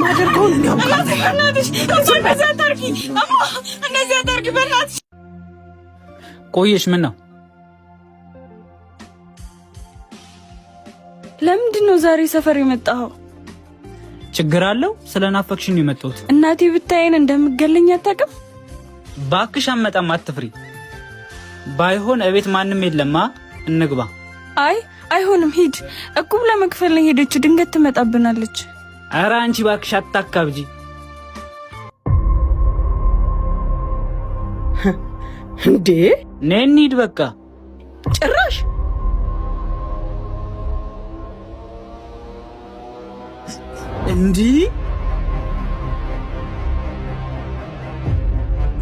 ማደርገውን ያውቃል። ቆየሽ? ምን ነው? ለምንድን ነው ዛሬ ሰፈር የመጣኸው? ችግር አለው? ስለናፈቅሽኝ ነው የመጣሁት። እናቴ ብታየን እንደምገለኝ አታውቅም? ባክሽ አመጣም፣ አትፍሪ። ባይሆን እቤት ማንም የለማ፣ እንግባ። አይ አይሆንም፣ ሂድ። እቁብ ለመክፈል ነው ሄደችው፣ ድንገት ትመጣብናለች። ኧረ አንቺ ባክሽ አታካብጂ። እንዴ ነይ እንሂድ በቃ። ጭራሽ እንዲህ?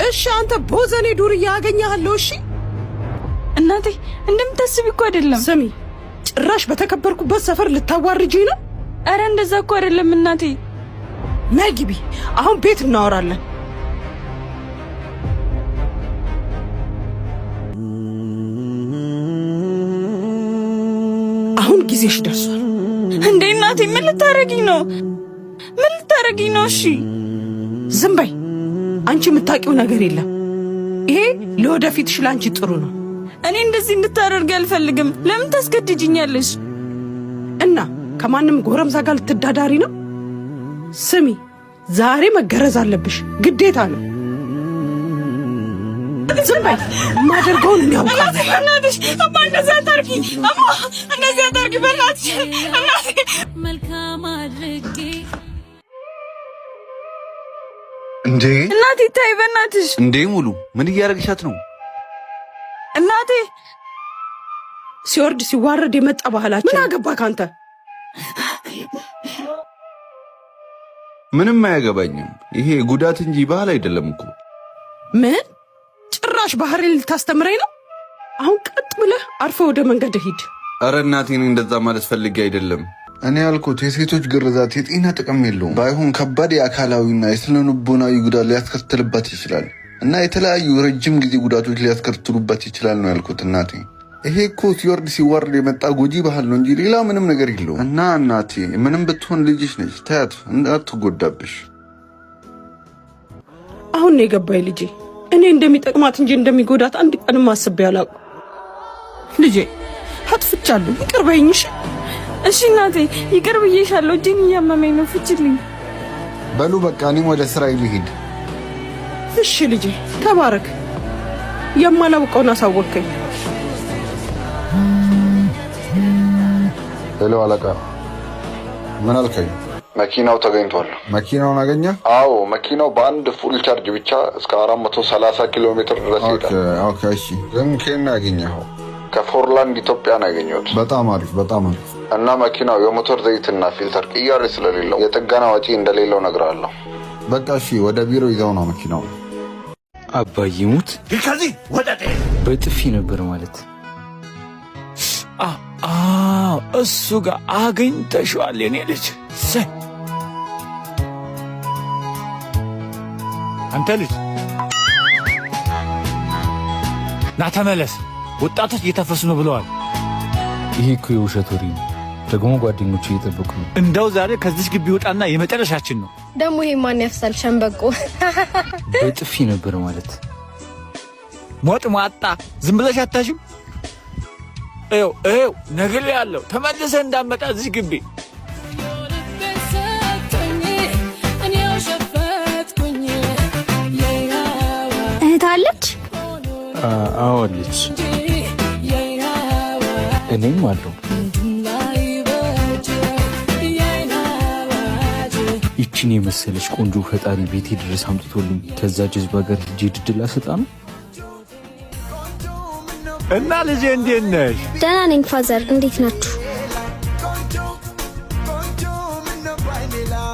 እሺ አንተ ቦዘኔ ዱርዬ አገኘሃለሁ። እሺ እናቴ እንደምታስቢ እኮ አይደለም። ስሚ፣ ጭራሽ በተከበርኩበት ሰፈር ልታዋርጂኝ ነው? አረ እንደዛ እኮ አይደለም እናቴ። ነይ ግቢ፣ አሁን ቤት እናወራለን። አሁን ጊዜሽ ደርሷል። እንዴ እናቴ ምን ልታረጊኝ ነው? ምን ልታረጊኝ ነው? እሺ ዝም በይ። አንቺ የምታውቂው ነገር የለም። ይሄ ለወደፊትሽ ላንቺ ጥሩ ነው። እኔ እንደዚህ እንድታደርግ አልፈልግም። ለምን ታስገድጂኛለሽ? እና ከማንም ጎረምሳ ጋር ልትዳዳሪ ነው? ስሚ፣ ዛሬ መገረዝ አለብሽ፣ ግዴታ ነው። ዝም በይ። ማደርገውን ያውቃል። እናትሽ አባ እንደዚህ አታርጊ። አባ እንደዚህ አታርጊ በእናትሽ። መልካም አድርጊ እንዴ! እናቴ ታይ በእናትሽ። እንዴ ሙሉ ምን እያደረግሻት ነው? እናቴ ሲወርድ ሲዋረድ የመጣ ባህላችን። ምን አገባ ካንተ? ምንም አያገባኝም። ይሄ ጉዳት እንጂ ባህል አይደለም እኮ። ምን ጭራሽ ባህሪ ልታስተምረኝ ነው? አሁን ቀጥ ብለህ አርፈ ወደ መንገድ ሂድ። አረ እናቴን እንደዛ ማለት ፈልጌ አይደለም። እኔ ያልኩት የሴቶች ግርዛት የጤና ጥቅም የለውም። ባይሆን ከባድ የአካላዊና የስነልቦናዊ ጉዳት ሊያስከትልባት ይችላል እና የተለያዩ ረጅም ጊዜ ጉዳቶች ሊያስከትሉባት ይችላል ነው ያልኩት እናቴ። ይሄ እኮ ሲወርድ ሲዋርድ የመጣ ጎጂ ባህል ነው እንጂ ሌላ ምንም ነገር የለውም። እና እናቴ ምንም ብትሆን ልጅሽ ነች፣ ታያት እንዳትጎዳብሽ። አሁን ነው የገባኝ ልጄ። እኔ እንደሚጠቅማት እንጂ እንደሚጎዳት አንድ ቀንም አስቤ አላውቅም። ልጄ አጥፍቻለሁ፣ ይቅር በይኝ። እሺ እናቴ ይቅር ብዬሻለሁ። እጄን እያመመኝ ነው፣ ፍችልኝ። በሉ በቃ እኔም ወደ ስራ ልሂድ። እሺ ልጄ ተባረክ። የማላውቀውን አሳወቅከኝ። ሄሎ አለቃ፣ ምን አልከኝ? መኪናው ተገኝቷል። መኪናውን አገኘ? አዎ መኪናው በአንድ ፉል ቻርጅ ብቻ እስከ 430 ኪሎ ሜትር ድረስ ይሄዳል። ኦኬ እሺ። ግን ከየት ነው ያገኘኸው? ከፎርላንድ ኢትዮጵያ ነው ያገኘሁት። በጣም አሪፍ በጣም አሪፍ። እና መኪናው የሞተር ዘይትና ፊልተር ቅያሬ ስለሌለው የጥገና ወጪ እንደሌለው እነግርሃለሁ። በቃ እሺ፣ ወደ ቢሮ ይዘው ነው መኪናው። አባዬ ሙት ከዚህ ወጣጤ በጥፊ ነበር ማለት። እሱ ጋር አግኝተሽዋል የኔ ልጅ። አንተ ልጅ ና ተመለስ፣ ወጣቶች እየተፈሱ ነው ብለዋል። ይሄ እኮ የውሸት ወሬ ነው። ደግሞ ጓደኞቹ እየጠበቁ ነው። እንደው ዛሬ ከዚህ ግቢ ወጣና የመጨረሻችን ነው። ደግሞ ይሄ ማን ያፍሳል? ሸንበቆ በጥፊ ነበር ማለት። ሞጥ ሟጣ ዝም ብለሽ አታሽም? ይኸው ነግሬ ያለው ተመልሰህ እንዳመጣ እዚህ ግቢ። እህት አለች? አዎ አለች። እኔም አለው። ይችን የመሰለች ቆንጆ ፈጣሪ ቤቴ ድረስ አምጥቶልኝ ከዛ ጀዝባ ጋር ሂጄ ድድል አሰጣ ነው። እና ልጄ እንዴት ነሽ? ደህና ነኝ ፋዘር፣ እንዴት ናችሁ?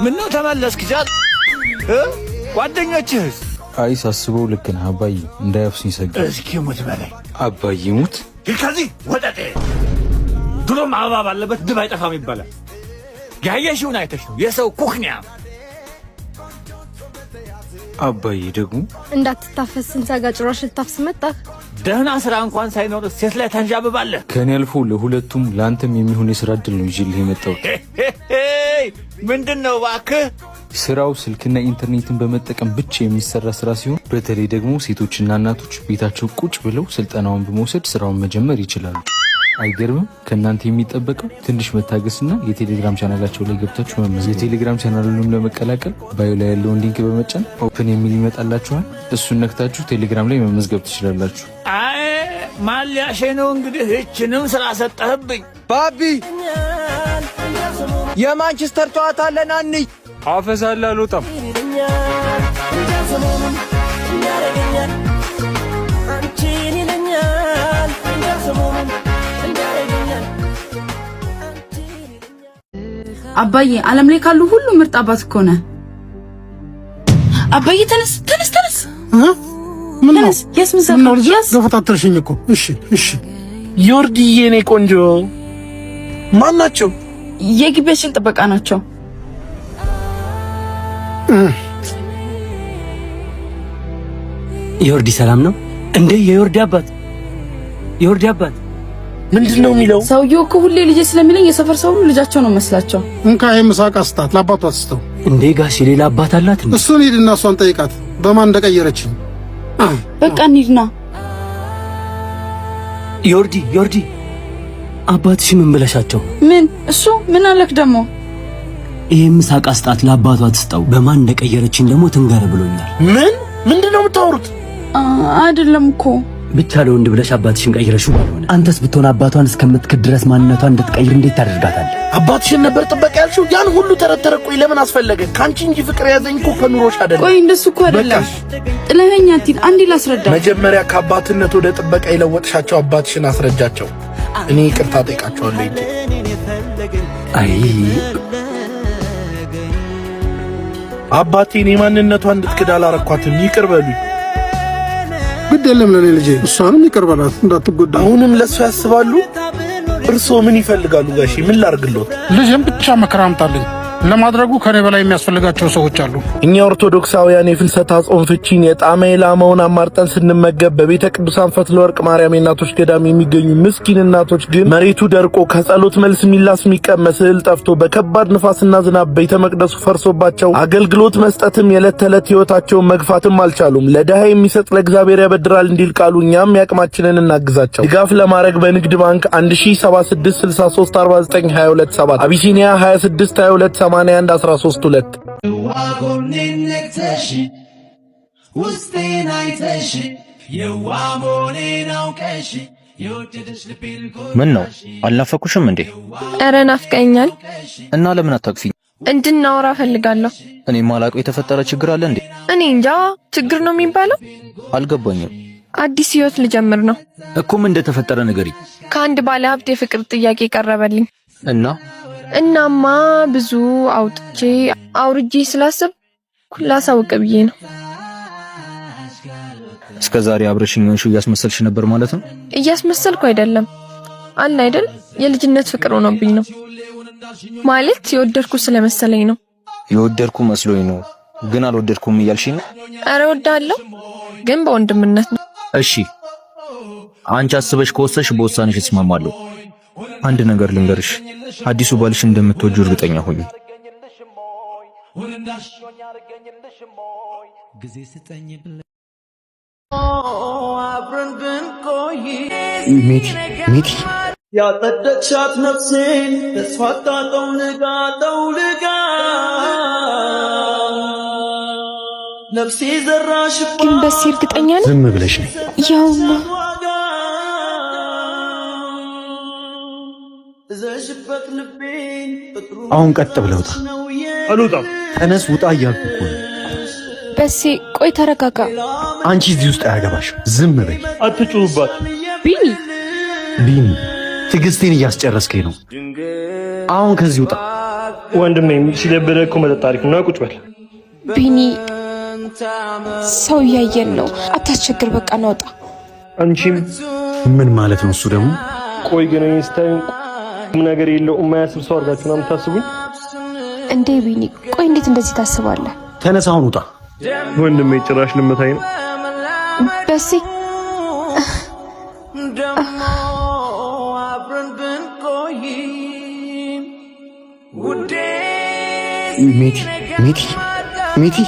ምነው ተመለስክ? ጃል ጓደኞችህስ? አይ ሳስበው ልክ ነህ አባዬ፣ እንዳያፍሱኝ ሰጋ። እስኪ ሙት በላይ አባዬ ሙት ከዚህ ወጣጤ። ድሮም አበባ ባለበት ድብ አይጠፋም ይባላል። ያየሽውን አይተሽ ነው የሰው ኩክኒያ። አባዬ ደግሞ እንዳትታፈስ ስንሰጋ ጭራሽ ልታፍስ መጣህ። ደህና ስራ እንኳን ሳይኖር ሴት ላይ ታንዣብባለህ። ከኔ አልፎ ለሁለቱም ለአንተም የሚሆን የሥራ ዕድል ነው ይዤልህ የመጣሁት። ምንድን ነው እባክህ? ስራው ስልክና ኢንተርኔትን በመጠቀም ብቻ የሚሰራ ስራ ሲሆን በተለይ ደግሞ ሴቶችና እናቶች ቤታቸው ቁጭ ብለው ስልጠናውን በመውሰድ ስራውን መጀመር ይችላሉ። አይገርምም? ከእናንተ የሚጠበቀው ትንሽ መታገስና የቴሌግራም ቻናላቸው ላይ ገብታችሁ መመዝገብ። የቴሌግራም ቻናሉንም ለመቀላቀል ባዮ ላይ ያለውን ሊንክ በመጫን ኦፕን የሚል ይመጣላችኋል። እሱን ነክታችሁ ቴሌግራም ላይ መመዝገብ ትችላላችሁ። አይ ማሊያሼ ነው እንግዲህ እችንም ስላሰጠህብኝ። ባቢ የማንቸስተር ጨዋታ አለን አንይ አፈሳላ አልወጣም። አባዬ ዓለም ላይ ካሉ ሁሉ ምርጥ አባት እኮ ነህ። አባዬ ተነስ ተነስ ተነስ። ምን ነው ዘፈታተርሽኝ እኮ። እሺ ዮርዲዬ የኔ ቆንጆ ማን ናቸው? የግቢያችን ጥበቃ ናቸው። ዮርዲ ሰላም ነው እንዴ? የዮርዲ አባት ምንድነው የሚለው? ሰውየው እኮ ሁሌ ልጅ ስለሚለኝ የሰፈር ሰው ሁሉ ልጃቸው ነው መስላቸው። እንካ የምሳቃ ስጣት፣ ለአባቷ አስተው እንዴ ጋሽ ሌላ አባት አላት እንዴ? እሱን ሂድና እሷን ጠይቃት በማን እንደቀየረችኝ። በቃ እንሂድና። ዮርዲ አባትሽ ምን ብለሻቸው? ምን እሱ ምን አለክ ደግሞ? ይሄም ሳቃ ስጣት ለአባቷ ትስጠው፣ በማን እንደቀየረችኝ ደግሞ ትንገር ብሎኛል። ምንድነው የምታወሩት? አይደለም እኮ ብቻ ለወንድ ብለሽ አባትሽን ቀይረሽው ባልሆነ አንተስ ብትሆን አባቷን እስከምትክድ ድረስ ማንነቷን እንድትቀይር እንዴት ታደርጋታለህ? አባትሽን ነበር ጥበቃ ያልሽው? ያን ሁሉ ተረተረ። ቆይ ለምን አስፈለገ? ካንቺ እንጂ ፍቅር ያዘኝ እኮ ከኑሮሽ አይደለም። ቆይ እንደሱ እኮ አይደለም። ጥለኸኝ አትሂድ፣ አንዴ ላስረዳ። መጀመሪያ ከአባትነት ወደ ጥበቃ የለወጥሻቸው አባትሽን አስረጃቸው። እኔ ይቅርታ ጠይቃቸዋለሁ። አይ አባቴን የማንነቷን እንድትክድ አላረኳትም። ይቅር በሉኝ። ግድ የለም ለኔ ልጄ፣ እሷንም ይቅር በላት እንዳትጎዳ። አሁንም ለሱ ያስባሉ። እርስዎ ምን ይፈልጋሉ ጋሼ? ምን ላርግሎት? ልጄም ብቻ መከራ አምጣልኝ። ለማድረጉ ከኔ በላይ የሚያስፈልጋቸው ሰዎች አሉ። እኛ ኦርቶዶክሳውያን የፍልሰታ ጾም ፍቺን የጣመ የላመውን አማርጠን ስንመገብ በቤተ ቅዱሳን ፈትለ ወርቅ ማርያም የእናቶች ገዳም የሚገኙ ምስኪን እናቶች ግን መሬቱ ደርቆ ከጸሎት መልስ ሚላስ ሚቀመስ እህል ጠፍቶ በከባድ ንፋስና ዝናብ ቤተ መቅደሱ ፈርሶባቸው አገልግሎት መስጠትም የዕለት ተዕለት ሕይወታቸውን መግፋትም አልቻሉም። ለድሃ የሚሰጥ ለእግዚአብሔር ያበድራል እንዲል ቃሉ እኛም ያቅማችንን እናግዛቸው። ድጋፍ ለማድረግ በንግድ ባንክ 1076634922 አቢሲኒያ 2622 8113 ምን ነው አልናፈኩሽም እንዴ? ኧረ ናፍቀኛል። እና ለምን አታቅፊኝ? እንድናወራ ፈልጋለሁ። እኔ ማላውቀው የተፈጠረ ችግር አለ እንዴ? እኔ እንጃ። ችግር ነው የሚባለው? አልገባኝም። አዲስ ህይወት ልጀምር ነው እኮ። ምን እንደተፈጠረ ንገሪኝ። ከአንድ ባለ ሀብት የፍቅር ጥያቄ ቀረበልኝ። እናማ ብዙ አውርጄ ስላስብ ላሳውቅ ብዬ ነው። እስከዛሬ አብረሽኝ ሆንሽ እያስመሰልሽ ነበር ማለት ነው? እያስመሰልኩ አይደለም አለ አይደል፣ የልጅነት ፍቅር ሆኖብኝ ነው። ማለት የወደድኩ ስለመሰለኝ ነው። የወደድኩ መስሎኝ ነው፣ ግን አልወደድኩም እያልሽኝ ነው? ኧረ ወዳለሁ፣ ግን በወንድምነት ነው። እሺ አንቺ አስበሽ ከወሰንሽ በውሳኔሽ እስማማለሁ። አንድ ነገር ልንገርሽ፣ አዲሱ ባልሽ እንደምትወጂው እርግጠኛ ሆኝ። ሜቲ ያጠደቅሻት ነፍሴን ተስፋታ ጠውልጋ ነፍሴ ዘራሽባ። ግን በስ እርግጠኛ ነኝ? ዝም ብለሽ ነኝ። ያውና አሁን ቀጥ ብለው ውጣ። አልወጣም። ተነስ ውጣ እያልኩ እኮ ነው። በሴ ቆይ ተረጋጋ። አንቺ እዚህ ውስጥ አያገባሽም። ዝም በይ። አትጩሁባት። ቢኒ ትዕግስቴን እያስጨረስከኝ ነው። አሁን ከዚህ ውጣ። ወንድሜ ሲደብረ እኮ መጠጥ አሪፍ ነው። ቁጭ በል ቢኒ። ሰው እያየን ነው፣ አታስቸግር። በቃ ናውጣ። አንቺም ምን ማለት ነው እሱ ደግሞ? ቆይ ግን ስታይን ነገር የለው የማያስብ ሰው አድርጋችሁ ነው የምታስቡኝ እንዴ? ቢኒ ቆይ እንዴት እንደዚህ ታስባለህ? ተነስ አሁን ውጣ። ወንድሜ ጭራሽ ልመታኝ ነው። በሲ ሜቲ